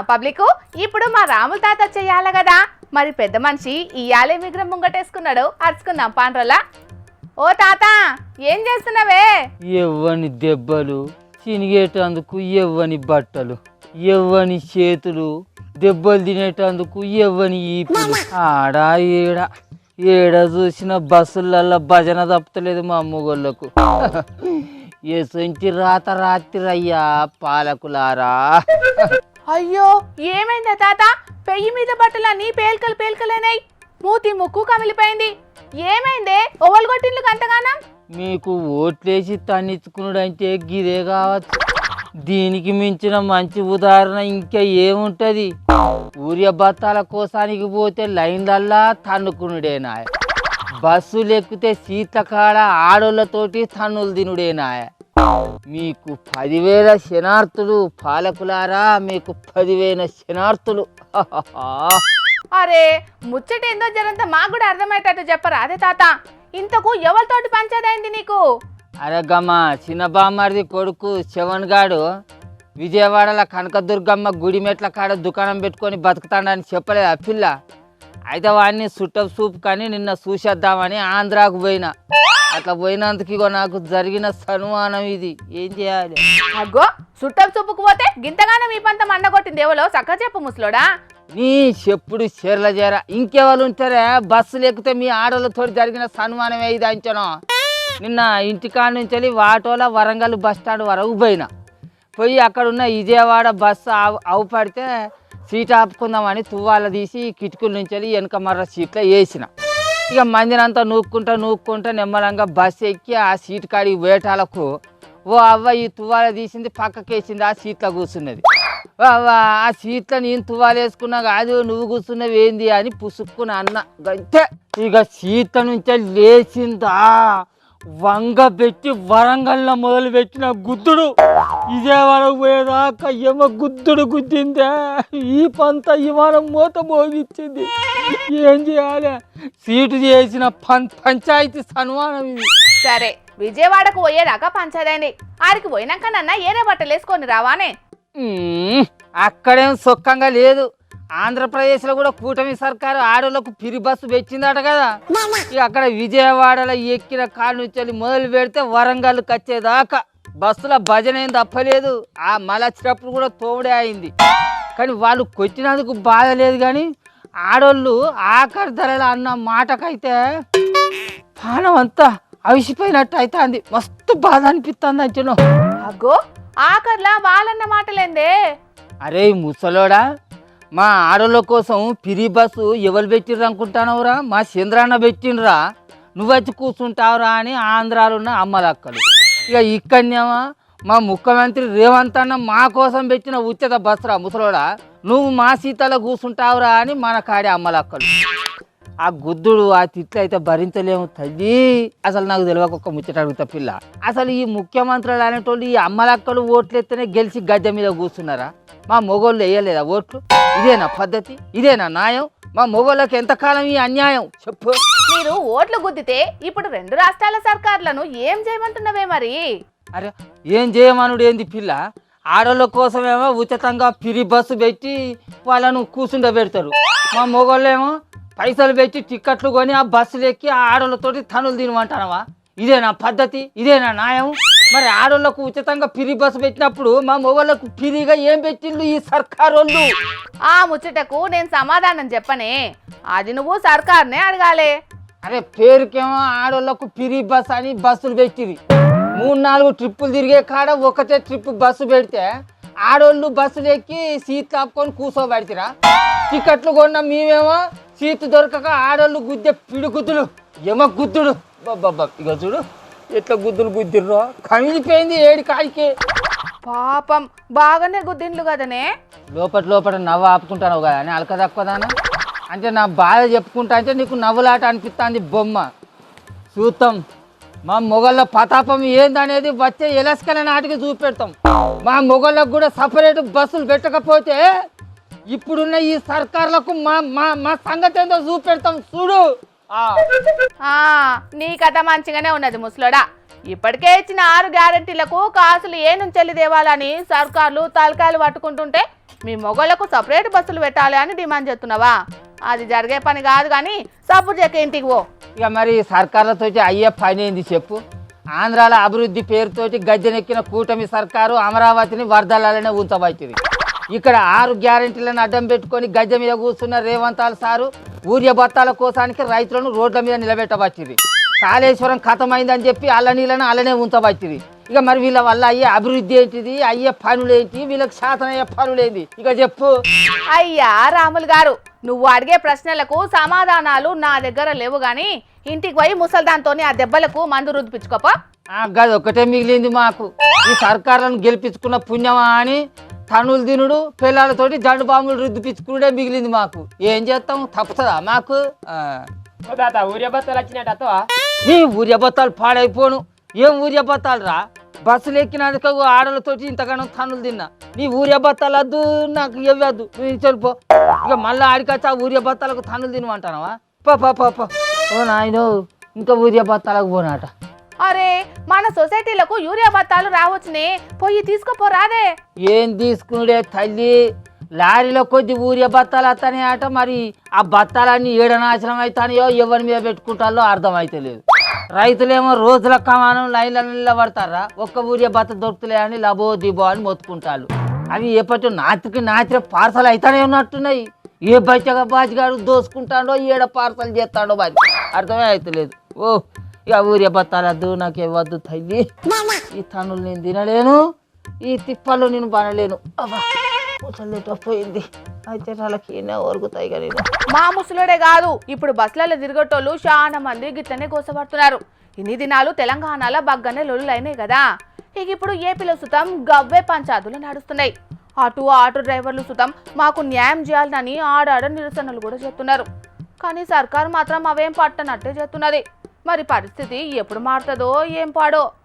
Public ఇప్పుడు మా రాముల తాత చెయ్యాలి కదా, మరి పెద్ద మనిషి ఇయ్యాలే విగ్రహం ముంగటేసుకున్నాడు, అరుచుకుందాం పాండ్రోలా. ఓ తాత ఏం చేస్తున్నావే? ఎవ్వని దెబ్బలు చినిగేటందుకు, ఎవ్వని బట్టలు, ఎవ్వని చేతులు దెబ్బలు తినేటందుకు, ఎవ్వని ఈపులు. ఆడ ఏడ ఏడ చూసిన బస్సులల్లో భజన తప్పలేదు మా అమ్మగోళ్ళకు. ఎసంటి రాత రాత్రిరయ్యా పాలకులారా. అయ్యో ఏమైందా తాత? పెయ్యి మీద బట్టలన్నీ పేల్కలు పేల్కలేనాయి, మూతి ముక్కు కమిలిపోయింది. ఏమైందే? ఓవలు కొట్టిండ్లు అంతగానం? మీకు ఓట్లేసి తన్నిచ్చుకున్నాడు అంటే గిదే కావచ్చు. దీనికి మించిన మంచి ఉదాహరణ ఇంకా ఏముంటది? ఊరియ బత్తాల కోసానికి పోతే లైన్లల్లా తన్నుకునుడేనా, బస్సులు ఎక్కితే సీట్ల కాడ ఆడోళ్ళతోటి తన్నులు తినుడేనాయ. మీకు 10,000 శనార్థులు పాలకులారా, మీకు 10,000 శనార్థులు. అరే ముచ్చటేందో జరంత మాకు కూడా అర్థమయ్యేటట్టు చెప్పరా అదే తాత. ఇంతకు ఎవరితోటి పంచేదైంది నీకు? అరగమ్మ చిన్న బామ్మర్ది కొడుకు శవన్ గాడు విజయవాడలో కనకదుర్గమ్మ గుడి మెట్ల కాడ దుకాణం పెట్టుకొని బతుకుతాడని చెప్పలేదు ఆ పిల్ల. అయితే వాడిని సుట్టపు సూపు కానీ నిన్న చూసేద్దామని ఆంధ్రాకు పోయినా. అట్లా పోయినందుకు ఇగో నాకు జరిగిన సన్మానం ఇది. ఏం చేయాలి? అగ్గో సుట్టపు చూపుకు పోతే గింతగానే మీ పంతం అండగొట్టింది ఎవలో సక్క చెప్పు ముసలోడా. నీ చెప్పుడు చీరల చేర ఇంకెవరు ఉంటారే? బస్సులు ఎక్కితే మీ ఆడోళ్ళతో జరిగిన సన్మానమే ఇది అంచనా. నిన్న ఇంటికాడ నుంచి ఆటోలో వరంగల్ బస్ స్టాండ్ వరకు పోయి అక్కడున్న విజయవాడ బస్సు అవుపడితే సీట్ ఆపుకుందామని తువ్వాల తీసి కిటికీల నుంచి వెనక మర్ర సీట్లో వేసిన. ఇక మందినంతా నూక్కుంటా నెమ్మలంగా బస్సు ఎక్కి ఆ సీట్ కాడికి వేటాలకు ఓ అవ్వ ఈ తువ్వాల తీసింది పక్కకేసింది, ఆ సీట్లో కూర్చున్నది. అవ్వ ఆ సీట్లో నేను తువ్వాలు వేసుకున్నా కాదు, నువ్వు కూర్చున్నవి ఏంది అని పుసుక్కుని అన్న గంతే. ఇక సీట్ల నుంచి లేచిందా వంగ పెట్టి వరంగల్లో మొదలు పెట్టిన గుద్దుడు విజయవాడకు పోయేదాకా ఏమో గుద్దుడు గుద్దిందే. ఈ పంత విమానం మూత మోగిచ్చింది. ఏం చేయాలి? సీటు చేసిన పంచాయతీ సన్మానం ఇది. సరే విజయవాడకు పోయేదాకా పంచదైంది, ఆడికి పోయినాక నన్న ఏరే బట్టలు వేసుకొని రావానే. అక్కడేం సుఖంగా లేదు. ఆంధ్రప్రదేశ్లో కూడా కూటమి సర్కారు ఆడోళ్ళకు పిరి బస్సు పెట్టిందట కదా. ఇక అక్కడ విజయవాడలో ఎక్కిన కాడు నుంచి మొదలు పెడితే వరంగల్కి వచ్చేదాకా బస్సులో భజన ఏం తప్పలేదు. ఆ మలచ్చినప్పుడు కూడా తోడే అయింది. కానీ వాళ్ళు కొట్టినందుకు బాధ లేదు. కానీ ఆడోళ్ళు ఆఖరి ధరలు అన్న మాటకైతే పానం అంతా అవిసిపోయినట్టు అవుతుంది. మస్తు బాధ అనిపిస్తుంది అంచను. అగ్గో ఆఖర్లా వాళ్ళన్న మాటలేందే? అరే ముసలోడా, మా ఆడోళ్ళ కోసం పిరి బస్సు ఎవరు పెట్టిర్రు అనుకుంటానవురా? మా చంద్రాన్న పెట్టిండ్రా, నువ్వు వచ్చి కూర్చుంటావురా అని ఆంధ్రాలో ఉన్న అమ్మలక్కలు. ఇక ఇక్కడనేమో మా ముఖ్యమంత్రి రేవంత్ అన్న మా కోసం పెట్టిన ఉచిత బస్సురా ముసలోడా, నువ్వు మా సీతలో కూర్చుంటావురా అని మన కాడే అమ్మలక్కలు. ఆ గుద్దుడు ఆ తిట్లు అయితే భరించలేము తల్లి. అసలు నాకు తెలియక ఒక్క ముచ్చట అడుగుతా పిల్ల, అసలు ఈ ముఖ్యమంత్రులు అనేటోళ్ళు ఈ అమ్మలక్కలు ఓట్లు ఎత్తేనే గెలిచి గద్దె మీద కూర్చున్నారా? మా మొగోళ్ళు వేయలేదా ఓట్లు? ఇదేనా పద్ధతి? ఇదేనా న్యాయం? మా మొగోళ్ళకి ఎంతకాలం ఈ అన్యాయం చెప్పు. మీరు ఓట్లు గుద్దితే ఇప్పుడు 2 రాష్ట్రాల సర్కార్లను ఏం చేయమంటున్నవే మరి? అరే ఏం చేయమనుడు ఏంది పిల్ల? ఆడోళ్ళ కోసమేమో ఉచితంగా పిరి బస్సు పెట్టి వాళ్ళను కూర్చుండబెడతారు. మా మొగోళ్ళేమో పైసలు పెట్టి టిక్కెట్లు కొని ఆ బస్సులు ఎక్కి ఆ ఆడోళ్ళతోటి తనులు తినమంటానవా? ఇదేనా పద్ధతి? ఇదేనా న్యాయం? మరి ఆడోళ్ళకు ఉచితంగా పిరి బస్సు పెట్టినప్పుడు మా మొగోళ్ళకు పిరిగా ఏం పెట్టిండ్రు ఈ సర్కారోళ్ళు? ఆ ముచ్చటకు నేను సమాధానం చెప్పనే, అది నువ్వు సర్కార్నే అడగాలే. అరే పేరుకేమో ఆడోళ్ళకు పిరి బస్ అని బస్సులు పెట్టిరి. 3-4 ట్రిప్పులు తిరిగే కాడ ఒకటే ట్రిప్ బస్సు పెడితే ఆడోళ్ళు బస్సులు ఎక్కి సీట్లు ఆపుకొని కూర్చోబెడతారా? టికెట్లు కొన్న మేమేమో సీట్లు దొరకక ఆడోళ్ళు గుద్దే పిడుగుద్దులు ఏమో గుద్దుడు. బాబా ఇక చూడు ఎట్లా గుద్దులు గుద్దిర్రో, కమిలిపోయింది ఏడి కాడికి. పాపం బాగానే గుద్దిండ్లు కదనే. లోపల నవ్వు ఆపుకుంటాను కదా అని అలక తక్కువదానా అంటే నా బాధ చెప్పుకుంటా అంటే నీకు నవ్వులాట అనిపిస్తుంది బొమ్మ. చూద్దాం మా మొగళ్ళ ప్రతాపం ఏందనేది వచ్చే ఎలస్కల నాటికి చూపెడతాం. మా మొగళ్ళకు కూడా సపరేట్ బస్సులు పెట్టకపోతే ఇప్పుడున్న ఈ సర్కార్లకు మా సంగతి ఏందో చూపెడతాం చూడు. నీ కథ మంచిగానే ఉన్నది ముసలోడా. ఇప్పటికే ఇచ్చిన 6 గ్యారెంటీలకు కాసులు ఏ నుంచి తేవాలని సర్కార్లు తలకాయలు పట్టుకుంటుంటే మీ మొగళ్ళకు సపరేట్ బస్సులు పెట్టాలి అని డిమాండ్ చేస్తున్నావా? అది జరిగే పని కాదు కానీ సబ్బు చెక్క ఇంటికి పో. ఇక మరి సర్కార్లతో అయ్యే పని ఏంది చెప్పు? ఆంధ్రాల అభివృద్ధి పేరుతోటి గద్దెనెక్కిన కూటమి సర్కారు అమరావతిని వరదలనే ఉంచబట్టింది. ఇక్కడ 6 గ్యారెంటీలను అడ్డం పెట్టుకొని గద్దె మీద కూర్చున్న రేవంతాల సారు ఊర్య బత్తాల కోసానికి రైతులను రోడ్ల మీద నిలబెట్టబట్టింది. కాళేశ్వరం ఖతమైందని చెప్పి అల్ల నీళ్ళను అలానే ఉంచబట్టింది. ఇక మరి వీళ్ళ వల్ల అయ్యే అభివృద్ధి ఏంటిది, అయ్యే పనులేంటి, వీళ్ళకి శాతం అయ్యే పనులేంది ఇక చెప్పు. అయ్యా రాములు గారు, నువ్వు అడిగే ప్రశ్నలకు సమాధానాలు నా దగ్గర లేవు గాని ఇంటికి పోయి ముసల్దాంతో ఆ దెబ్బలకు మందు రుద్దిపించుకోపా. గది ఒకటే మిగిలింది మాకు. ఈ సర్కారులను గెలిపించుకున్న పుణ్యమా అని తనులు తినుడు, పిల్లలతోటి జండు బాంబులు రుద్దిపించుకునే మిగిలింది మాకు. ఏం చేస్తాం, తప్పుతుందా మాకు? ఊరియా బత్తాలు వచ్చినట్టు నీ ఊరియా బత్తాలు పాడైపోను. ఏం ఊరియా బత్తాలు రా? బస్సులు ఎక్కినందుకు ఆడలతోటి ఇంతగానో తన్నులు తిన్నా. నీ ఊరియా బత్తాలు వద్దు, నాకు ఇవ్వద్దు, నువ్వు చెల్పో. ఇక మళ్ళీ ఆడికొచ్చి ఆ ఊరియా బత్తాలకు తన్నులు తినమంటానవా? పో ఓ నాయనో, ఇంకా ఊరియా బత్తాలకు పోనాట. అరే మన సొసైటీలకు యూరియా బత్తాలు రావచ్చునే, పోయి తీసుకోపోరాదే. ఏం తీసుకునే తల్లి, లారీలో కొద్ది ఊరియా బత్తాలు వస్తానే ఆట. మరి ఆ బత్తాలన్నీ ఏడనాశనం అవుతాయో ఎవరి మీద పెట్టుకుంటారో అర్థమైతే లేదు. రైతులేమో రోజుల కమానం లైన్ల నిలబడతారా, ఒక్క ఊరియా బత్త దొరుకుతలే అని లబో దిబో అని మొత్తుకుంటారు. అవి ఎప్పటి నాతికి పార్సల్ అయితేనే ఉన్నట్టున్నాయి. ఏ బయటగా బాజిగాడు దోసుకుంటాడో ఏడ పార్సల్ చేస్తాడో మరి అర్థమే అవుతలేదు. ఓ ఇక ఊరియా బత్తాలద్దు, నాకు ఇవ్వద్దు తల్లి. ఈ తనులు నేను తినలేను, ఈ తిప్పలు నేను పనలేను. పోయింది అయితే వాళ్ళకి ఎన్నో ఒరుగుతాయి కానీ. మా ముసలుడే కాదు, ఇప్పుడు బస్సులలో తిరిగేటోళ్ళు చాలా మంది గిట్లనే కోసపడుతున్నారు. ఇన్ని దినాలు తెలంగాణలో బగ్గనే లొల్లులైనాయి కదా, ఇక ఇప్పుడు ఏపీలో సుతం గవ్వే పంచాదులు నడుస్తున్నాయి. అటు ఆటో డ్రైవర్లు సుతం మాకు న్యాయం చేయాలని ఆడాడ నిరసనలు కూడా చేస్తున్నారు. కానీ సర్కారు మాత్రం అవేం పట్టనట్టే చేస్తున్నది. మరి పరిస్థితి ఎప్పుడు మారుతుందో ఏం పాడో.